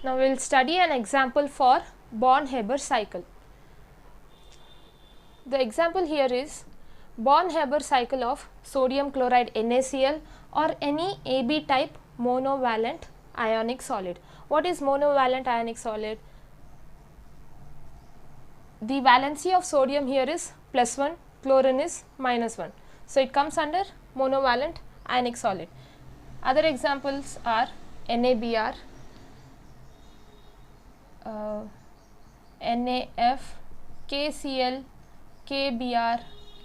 Now we will study an example for Born-Haber cycle. The example here is Born-Haber cycle of sodium chloride NaCl or any AB type monovalent ionic solid. What is monovalent ionic solid? The valency of sodium here is +1, chlorine is -1. So it comes under monovalent ionic solid. Other examples are NaBr, NaF, KCl, KBr,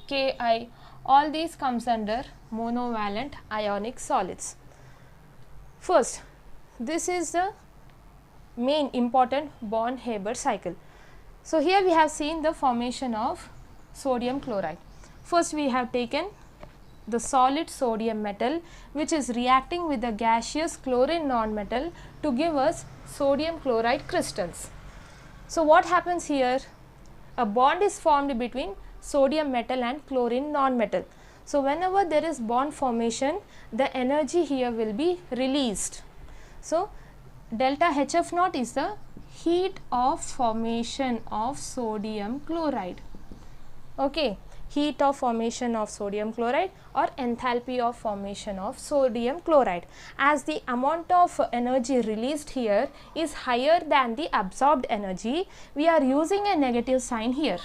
Ki, all these comes under monovalent ionic solids. First, this is the main important Born-Haber cycle. So here we have seen the formation of sodium chloride. First we have taken the solid sodium metal which is reacting with the gaseous chlorine nonmetal to give us sodium chloride crystals. So what happens here? A bond is formed between sodium metal and chlorine nonmetal. So whenever there is bond formation, the energy here will be released. So delta HF naught is the heat of formation of sodium chloride. Okay, heat of formation of sodium chloride or enthalpy of formation of sodium chloride. As the amount of energy released here is higher than the absorbed energy, we are using a negative sign here,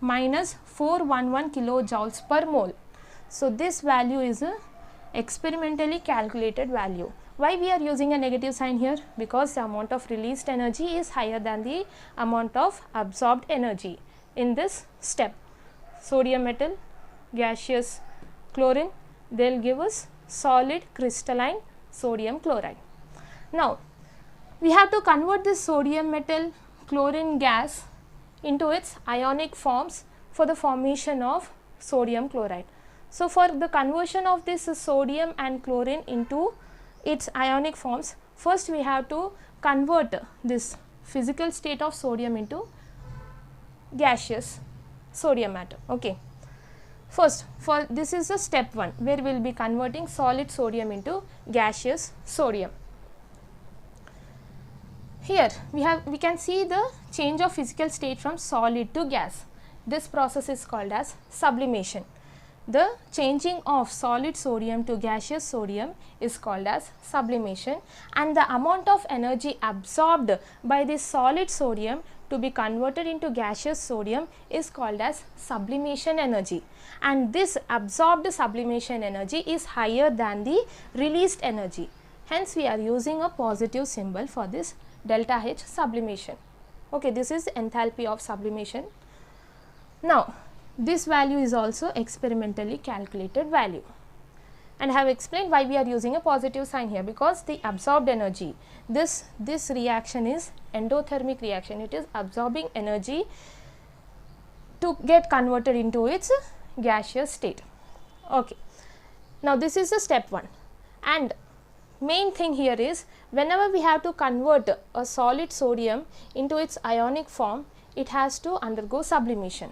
minus 411 kilojoules per mole. So this value is a experimentally calculated value. Why we are using a negative sign here? Because the amount of released energy is higher than the amount of absorbed energy in this step. Sodium metal, gaseous chlorine, they will give us solid crystalline sodium chloride. Now we have to convert this sodium metal chlorine gas into its ionic forms for the formation of sodium chloride. So for the conversion of this sodium and chlorine into its ionic forms, first we have to convert this physical state of sodium into gaseous sodium atom. Okay. First, for this is the step 1 where we will be converting solid sodium into gaseous sodium. Here we can see the change of physical state from solid to gas. This process is called as sublimation. The changing of solid sodium to gaseous sodium is called as sublimation, and the amount of energy absorbed by this solid sodium to be converted into gaseous sodium is called as sublimation energy, and this absorbed sublimation energy is higher than the released energy. Hence we are using a positive symbol for this delta H sublimation. Okay, this is enthalpy of sublimation. Now this value is also experimentally calculated value, and I have explained why we are using a positive sign here, because the absorbed energy, this reaction is endothermic reaction, it is absorbing energy to get converted into its gaseous state. Okay. Now this is the step 1, and main thing here is whenever we have to convert a solid sodium into its ionic form, it has to undergo sublimation.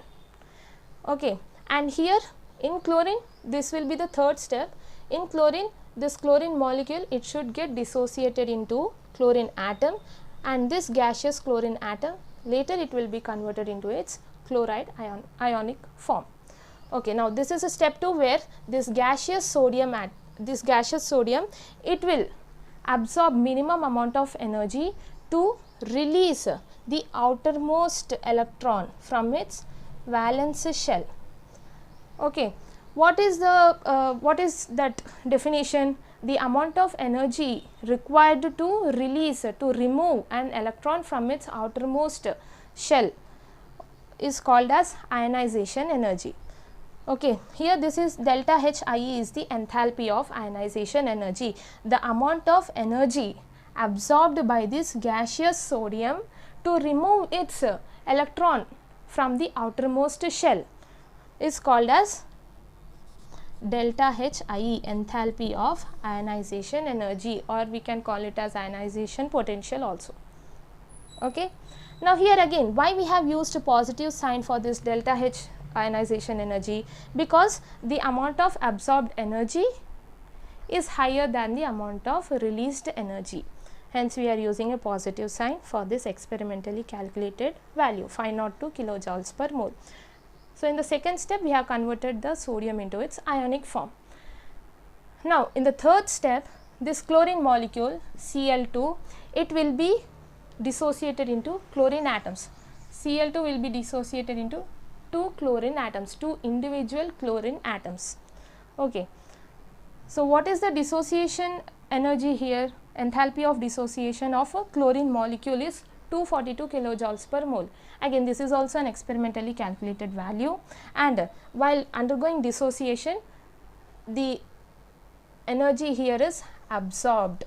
Okay, and here in chlorine this will be the third step. In chlorine, this chlorine molecule, it should get dissociated into chlorine atom, and this gaseous chlorine atom later it will be converted into its chloride ionic form. Okay, now this is a step 2 where this gaseous sodium it will absorb minimum amount of energy to release the outermost electron from its valence shell. Okay, what is that definition? The amount of energy required to remove an electron from its outermost shell is called as ionization energy. Okay, here this is delta HIE is the enthalpy of ionization energy, the amount of energy absorbed by this gaseous sodium to remove its electron from the outermost shell is called as delta HIE, enthalpy of ionization energy, or we can call it as ionization potential also. Okay. Now here again, why we have used a positive sign for this delta H ionization energy? Because the amount of absorbed energy is higher than the amount of released energy. Hence, we are using a positive sign for this experimentally calculated value 502 kilojoules per mole. So, in the second step, we have converted the sodium into its ionic form. Now, in the third step, this chlorine molecule Cl2, it will be dissociated into chlorine atoms. Cl2 will be dissociated into 2 chlorine atoms, 2 individual chlorine atoms. Okay. So, what is the dissociation energy here? Enthalpy of dissociation of a chlorine molecule is 242 kilojoules per mole. Again, this is also an experimentally calculated value, and while undergoing dissociation, the energy here is absorbed,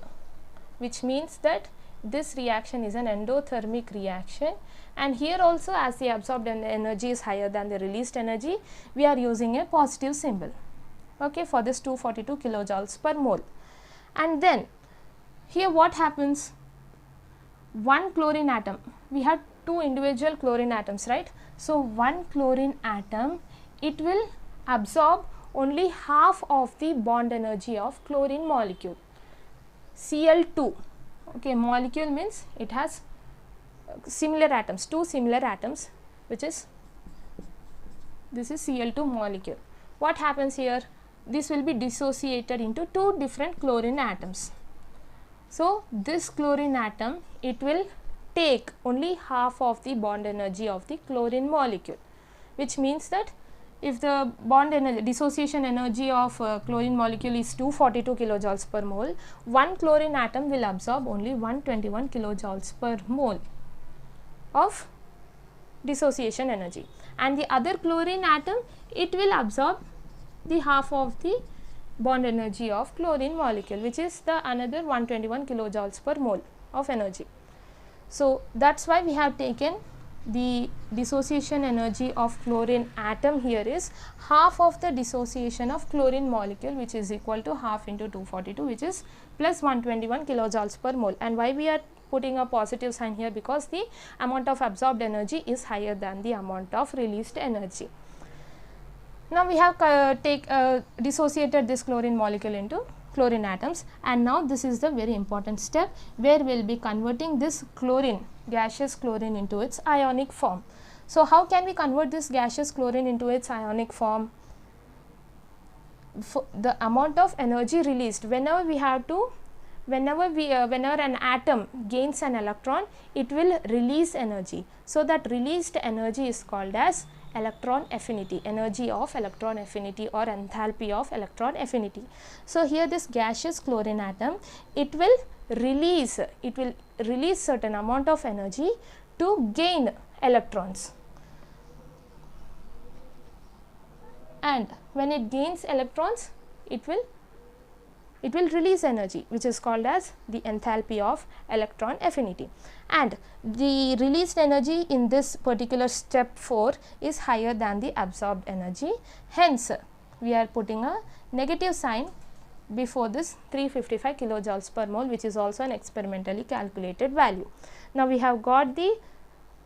which means that this reaction is an endothermic reaction, and here also, as the absorbed energy is higher than the released energy, we are using a positive symbol, okay, for this 242 kilojoules per mole. And then here what happens? One chlorine atom, we have 2 individual chlorine atoms, right? So, one chlorine atom, it will absorb only half of the bond energy of chlorine molecule, Cl2. Okay, molecule means it has similar atoms, 2 similar atoms, which is, this is Cl2 molecule. What happens here? This will be dissociated into 2 different chlorine atoms. So, this chlorine atom, it will take only half of the bond energy of the chlorine molecule, which means that if the bond energy, dissociation energy of chlorine molecule is 242 kilojoules per mole, one chlorine atom will absorb only 121 kilojoules per mole of dissociation energy, and the other chlorine atom, it will absorb the half of the bond energy of chlorine molecule, which is the another 121 kilojoules per mole of energy. So, that is why we have taken the dissociation energy of chlorine atom here is half of the dissociation of chlorine molecule, which is equal to half into 242, which is plus 121 kilojoules per mole. And why we are putting a positive sign here? Because the amount of absorbed energy is higher than the amount of released energy. Now, we have dissociated this chlorine molecule into chlorine atoms, and now this is the very important step where we will be converting this chlorine, gaseous chlorine, into its ionic form. So, how can we convert this gaseous chlorine into its ionic form? The amount of energy released, whenever an atom gains an electron, it will release energy. So, that released energy is called as electron affinity, energy of electron affinity or enthalpy of electron affinity. So, here this gaseous chlorine atom, it will release certain amount of energy to gain electrons, and when it gains electrons, it will release energy, which is called as the enthalpy of electron affinity, and the released energy in this particular step 4 is higher than the absorbed energy. Hence, we are putting a negative sign before this 355 kilojoules per mole, which is also an experimentally calculated value. Now, we have got the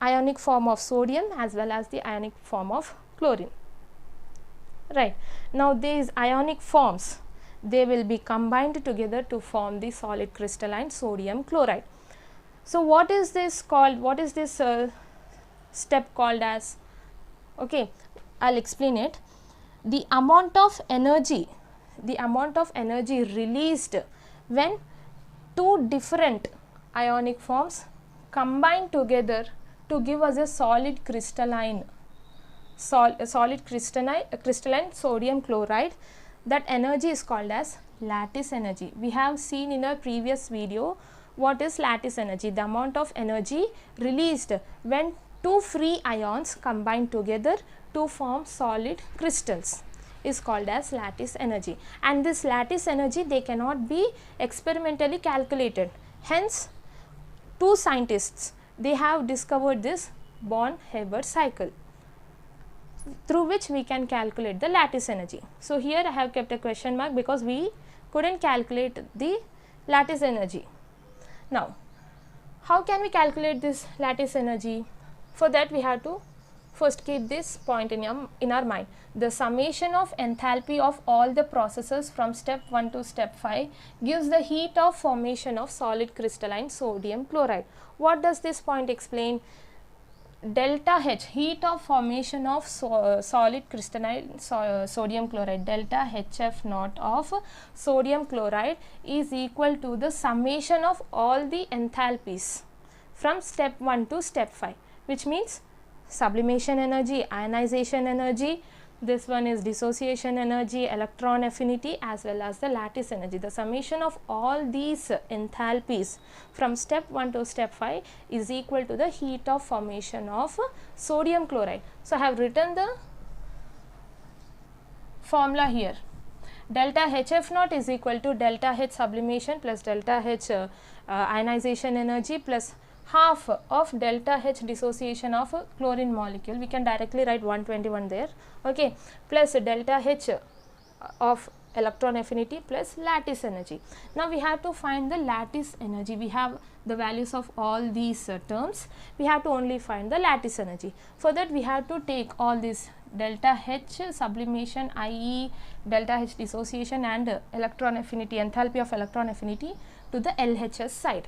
ionic form of sodium as well as the ionic form of chlorine, right. Now, these ionic forms, they will be combined together to form the solid crystalline sodium chloride. So, what is this called? What is this step called as? Okay, I will explain it. The amount of energy released when 2 different ionic forms combine together to give us a solid crystalline sodium chloride, that energy is called as lattice energy. We have seen in a previous video what is lattice energy, the amount of energy released when 2 free ions combine together to form solid crystals is called as lattice energy, and this lattice energy, they cannot be experimentally calculated. Hence, 2 scientists, they have discovered this Born-Haber cycle, through which we can calculate the lattice energy. So, here I have kept a question mark because we couldn't calculate the lattice energy. Now, how can we calculate this lattice energy? For that, we have to First, keep this point in our mind. The summation of enthalpy of all the processes from step 1 to step 5 gives the heat of formation of solid crystalline sodium chloride. What does this point explain? Delta H, heat of formation of solid crystalline sodium chloride, delta HF naught of sodium chloride is equal to the summation of all the enthalpies from step 1 to step 5, which means sublimation energy, ionization energy, this one is dissociation energy, electron affinity, as well as the lattice energy. The summation of all these enthalpies from step 1 to step 5 is equal to the heat of formation of sodium chloride. So, I have written the formula here. Delta HF naught is equal to delta H sublimation plus delta H ionization energy plus half of delta H dissociation of a chlorine molecule. We can directly write 121 there, okay, plus delta H of electron affinity plus lattice energy. Now, we have to find the lattice energy. We have the values of all these terms. We have to only find the lattice energy. For that, we have to take all this delta H sublimation, i.e. delta H dissociation and electron affinity, enthalpy of electron affinity to the LHS side.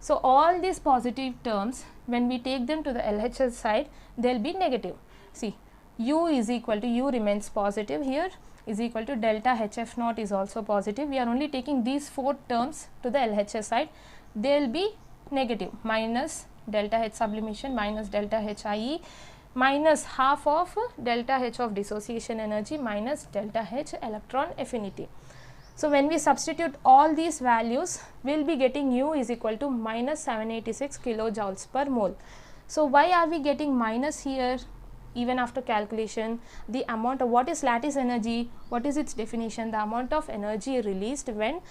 So, all these positive terms, when we take them to the LHS side, they will be negative. See, U is equal to, U remains positive here, is equal to delta HF naught is also positive. We are only taking these 4 terms to the LHS side, they will be negative, minus delta H sublimation minus delta HIE minus half of delta H of dissociation energy minus delta H electron affinity. So, when we substitute all these values, we will be getting U is equal to minus 786 kilojoules per mole. So, why are we getting minus here even after calculation? The amount of, what is lattice energy? What is its definition? The amount of energy released when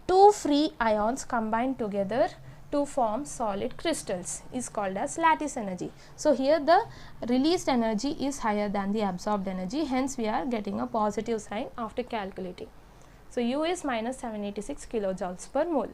2 free ions combine together to form solid crystals is called as lattice energy. So, here the released energy is higher than the absorbed energy, hence we are getting a positive sign after calculating. So, U is minus 786 kilojoules per mole.